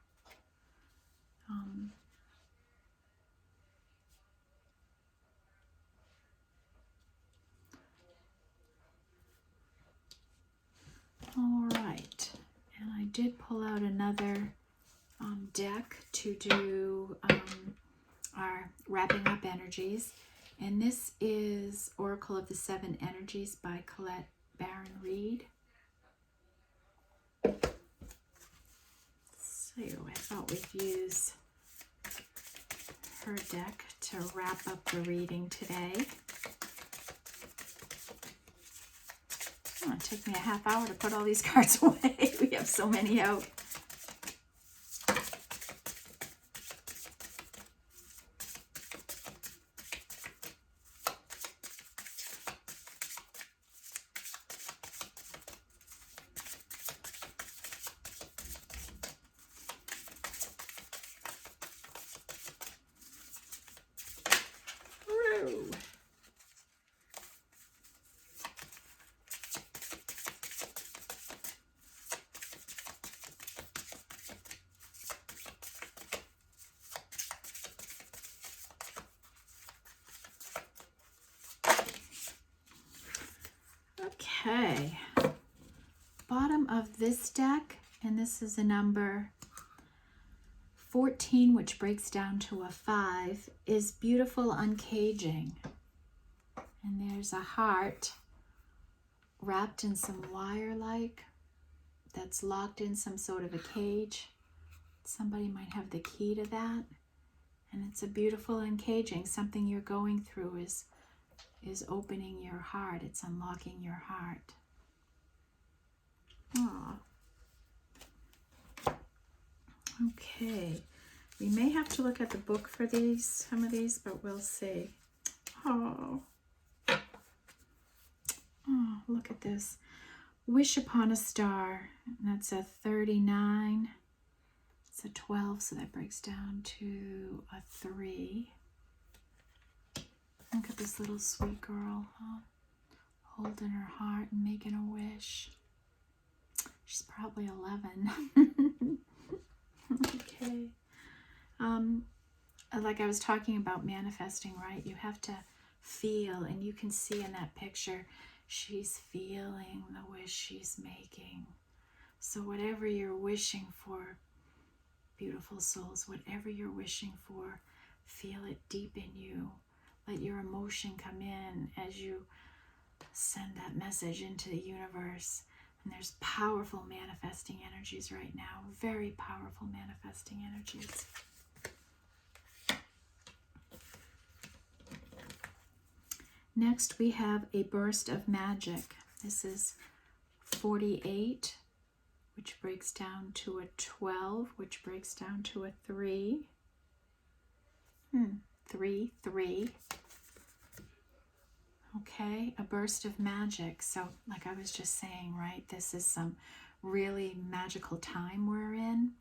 did pull out another deck to do our wrapping up energies. And this is Oracle of the Seven Energies by Colette Baron Reed. So I thought we'd use her deck to wrap up the reading today. Oh, it took me a half hour to put all these cards away. We have so many out. Okay, bottom of this deck, and this is a number 14, which breaks down to a 5, is Beautiful Uncaging. And there's a heart wrapped in some wire-like that's locked in some sort of a cage. Somebody might have the key to that. And it's a beautiful uncaging. Something you're going through is opening your heart. It's unlocking your heart. Aww. Okay. We may have to look at the book for some of these, but we'll see. Oh. Oh, look at this. Wish Upon a Star. And that's a 39. It's a 12, so that breaks down to a 3. Look at this little sweet girl, huh? Holding her heart and making a wish. She's probably 11. Okay. Like I was talking about manifesting, right? You have to feel, and you can see in that picture, she's feeling the wish she's making. So whatever you're wishing for, beautiful souls, whatever you're wishing for, feel it deep in you. Let your emotion come in as you send that message into the universe. And there's powerful manifesting energies right now. Very powerful manifesting energies. Next, we have a burst of magic. This is 48, which breaks down to a 12, which breaks down to a 3. 3, 3. Okay, a burst of magic. So like I was just saying, right, this is some really magical time we're in,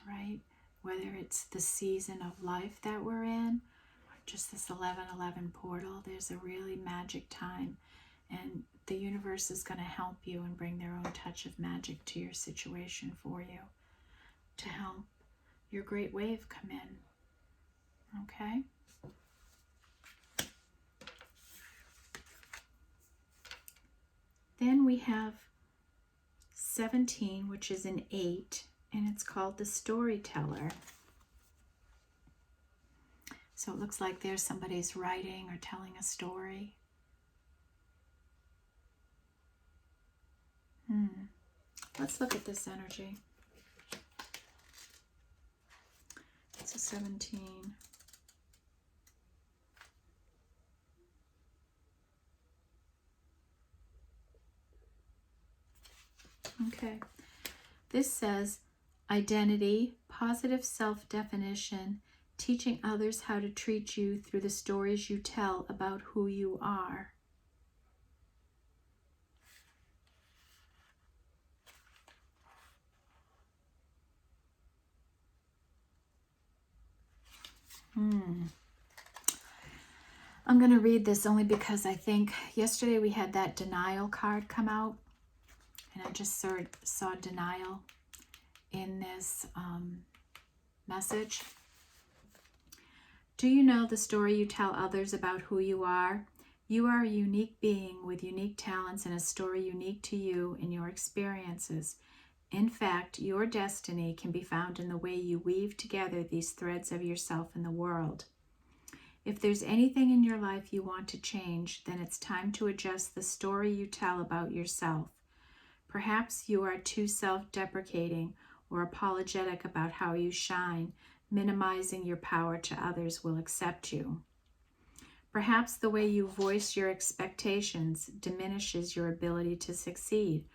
right? Whether it's the season of life that we're in, or just this 11:11 portal, there's a really magic time. And the universe is going to help you and bring their own touch of magic to your situation for you to help your great wave come in. Okay? Then we have 17, which is an 8, and it's called the Storyteller. So it looks like there's somebody's writing or telling a story. Let's look at this energy. It's a 17. Okay. This says identity, positive self-definition, teaching others how to treat you through the stories you tell about who you are. I'm going to read this only because I think yesterday we had that denial card come out, and I just saw denial in this message. Do you know the story you tell others about who you are? You are a unique being with unique talents and a story unique to you and your experiences. In fact, your destiny can be found in the way you weave together these threads of yourself in the world. If there's anything in your life you want to change, then it's time to adjust the story you tell about yourself. Perhaps you are too self-deprecating or apologetic about how you shine, minimizing your power to others will accept you. Perhaps the way you voice your expectations diminishes your ability to succeed,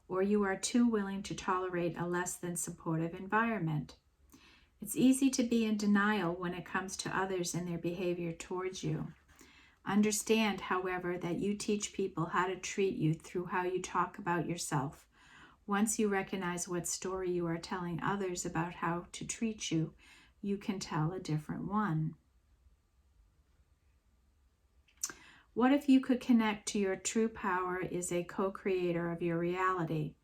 or you are too willing to tolerate a less than supportive environment. It's easy to be in denial when it comes to others and their behavior towards you. Understand, however, that you teach people how to treat you through how you talk about yourself. Once you recognize what story you are telling others about how to treat you, you can tell a different one. What if you could connect to your true power as a co-creator of your reality?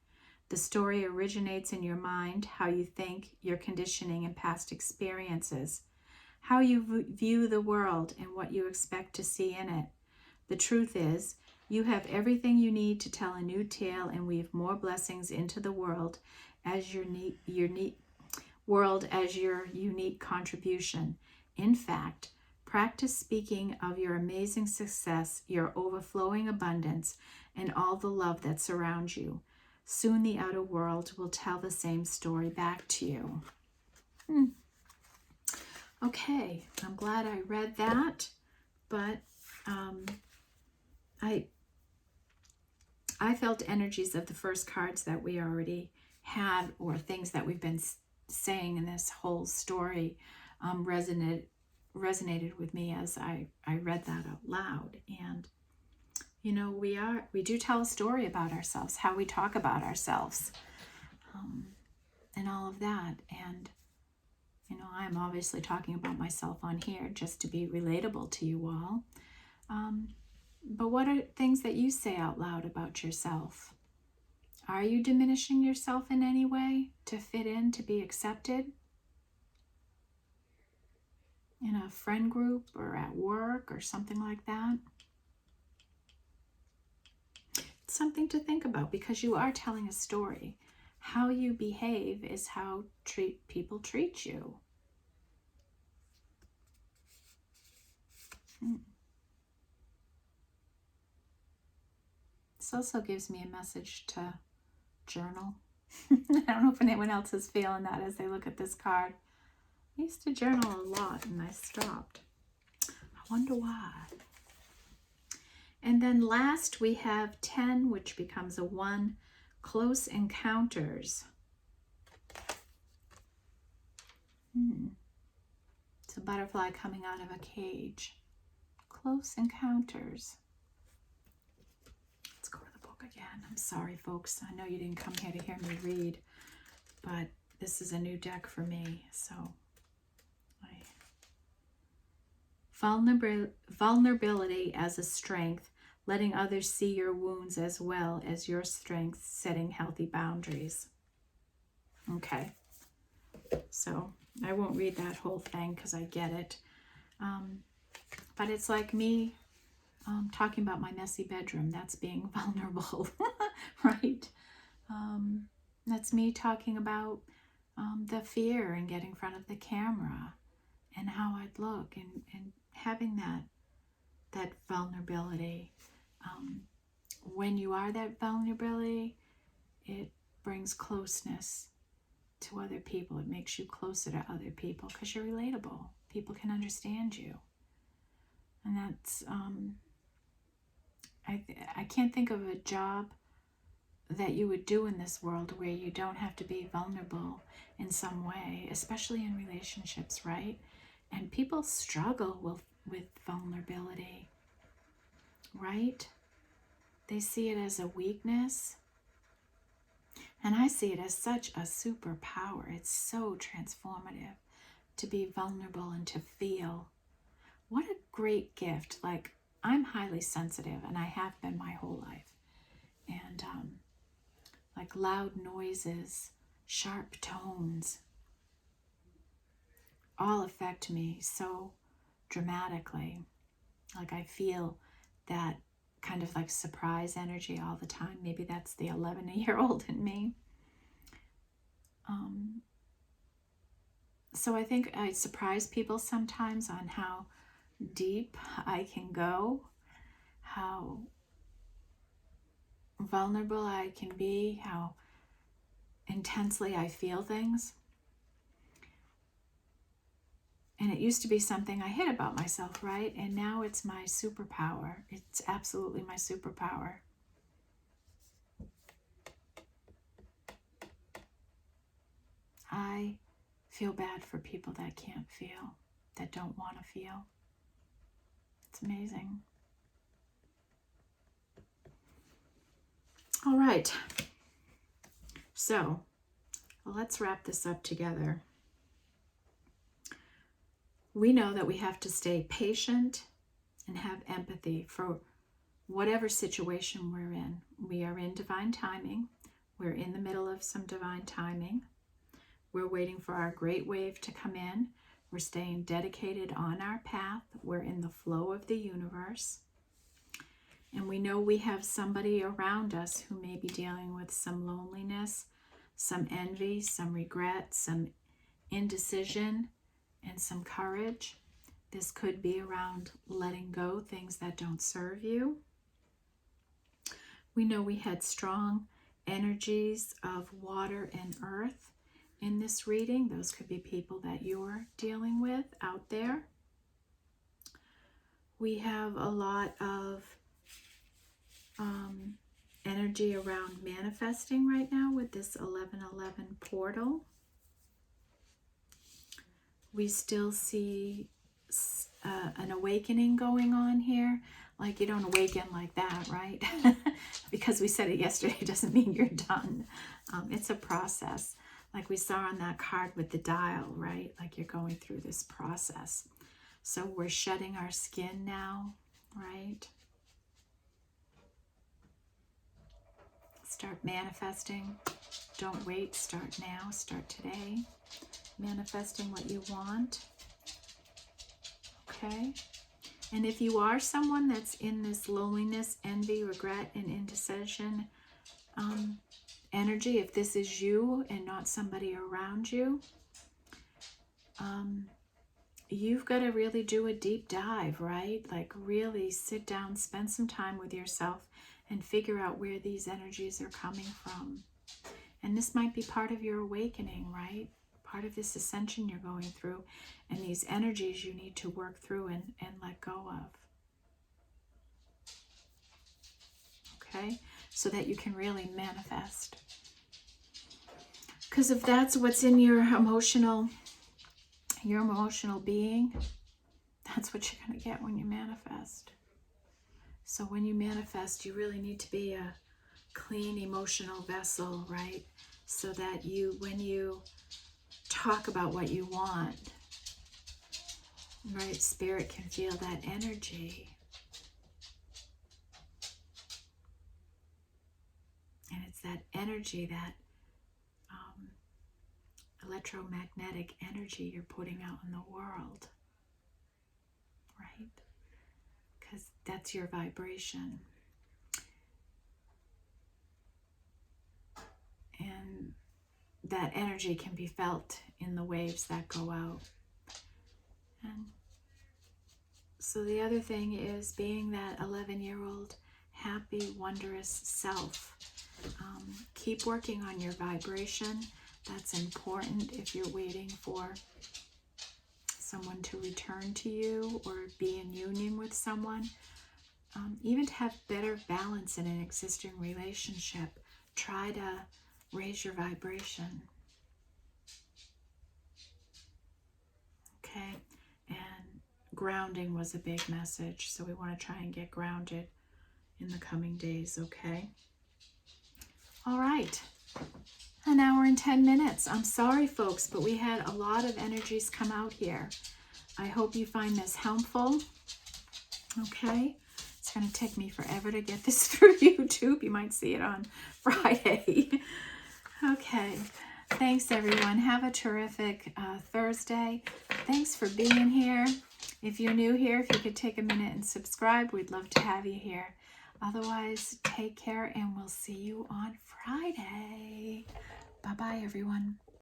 The story originates in your mind, how you think, your conditioning and past experiences, how you view the world and what you expect to see in it. The truth is, you have everything you need to tell a new tale and weave more blessings into the world as your unique contribution. In fact, practice speaking of your amazing success, your overflowing abundance, and all the love that surrounds you. Soon the outer world will tell the same story back to you. Okay, I'm glad I read that, but I felt energies of the first cards that we already had, or things that we've been saying in this whole story, resonated with me as I read that out loud. And you know, we do tell a story about ourselves, how we talk about ourselves, and all of that. And you know, I'm obviously talking about myself on here just to be relatable to you all. But what are things that you say out loud about yourself? Are you diminishing yourself in any way to fit in, to be accepted? In a friend group or at work or something like that? It's something to think about, because you are telling a story. How you behave is how people treat you. This also gives me a message to journal. I don't know if anyone else is feeling that as they look at this card. I used to journal a lot and I stopped. I wonder why. And then last we have 10, which becomes a 1, close encounters. It's a butterfly coming out of a cage. Close encounters. Let's go to the book again. I'm sorry, folks. I know you didn't come here to hear me read, but this is a new deck for me, so vulnerability as a strength, letting others see your wounds as well as your strengths, setting healthy boundaries. Okay, so I won't read that whole thing because I get it. But it's like me talking about my messy bedroom. That's being vulnerable, right? That's me talking about the fear and getting in front of the camera and how I'd look, and having that vulnerability. When you are that vulnerability, it brings closeness to other people. It makes you closer to other people because you're relatable. People can understand you. And that's, I can't think of a job that you would do in this world where you don't have to be vulnerable in some way, especially in relationships, right? And people struggle with vulnerability, right? They see it as a weakness. And I see it as such a superpower. It's so transformative to be vulnerable and to feel. What a great gift. Like, I'm highly sensitive, and I have been my whole life. And like loud noises, sharp tones, all affect me so dramatically. Like, I feel that kind of like surprise energy all the time. Maybe that's the 11-year-old in me. So I think I surprise people sometimes on how deep I can go, how vulnerable I can be, how intensely I feel things. And it used to be something I hid about myself, right? And now it's my superpower. It's absolutely my superpower. I feel bad for people that can't feel, that don't want to feel. It's amazing. All right. So let's wrap this up together. We know that we have to stay patient and have empathy for whatever situation we're in. We are in divine timing. We're in the middle of some divine timing. We're waiting for our great wave to come in. We're staying dedicated on our path. We're in the flow of the universe. And we know we have somebody around us who may be dealing with some loneliness, some envy, some regret, some indecision, and some courage. This could be around letting go things that don't serve you. We know we had strong energies of water and earth in this reading. Those could be people that you're dealing with out there. We have a lot of energy around manifesting right now with this 1111 portal. We still see an awakening going on here. Like, you don't awaken like that, right? Because we said it yesterday doesn't mean you're done. It's a process. Like we saw on that card with the dial, right? Like you're going through this process. So we're shedding our skin now, right? Start manifesting. Don't wait. Start now. Start today. Manifesting what you want. Okay? And if you are someone that's in this loneliness, envy, regret, and indecision energy, if this is you and not somebody around you, you've got to really do a deep dive, right? Like really sit down, spend some time with yourself and figure out where these energies are coming from. And this might be part of your awakening, right? Part of this ascension you're going through, and these energies you need to work through and let go of. Okay? So that you can really manifest. Because if that's what's in your emotional being, that's what you're going to get when you manifest. So when you manifest, you really need to be a clean emotional vessel, right? So that when you talk about what you want, right, spirit can feel that energy. And it's that energy, that electromagnetic energy you're putting out in the world, right? Because that's your vibration. And that energy can be felt in the waves that go out. And so the other thing is being that 11-year-old happy, wondrous self. Keep working on your vibration. That's important if you're waiting for someone to return to you or be in union with someone. Even to have better balance in an existing relationship, try to raise your vibration. Okay? And grounding was a big message, so we want to try and get grounded in the coming days, okay? All right. An hour and 10 minutes. I'm sorry, folks, but we had a lot of energies come out here. I hope you find this helpful. Okay? It's going to take me forever to get this through YouTube. You might see it on Friday. Okay. Thanks, everyone. Have a terrific Thursday. Thanks for being here. If you're new here, if you could take a minute and subscribe, we'd love to have you here. Otherwise, take care, and we'll see you on Friday. Bye-bye, everyone.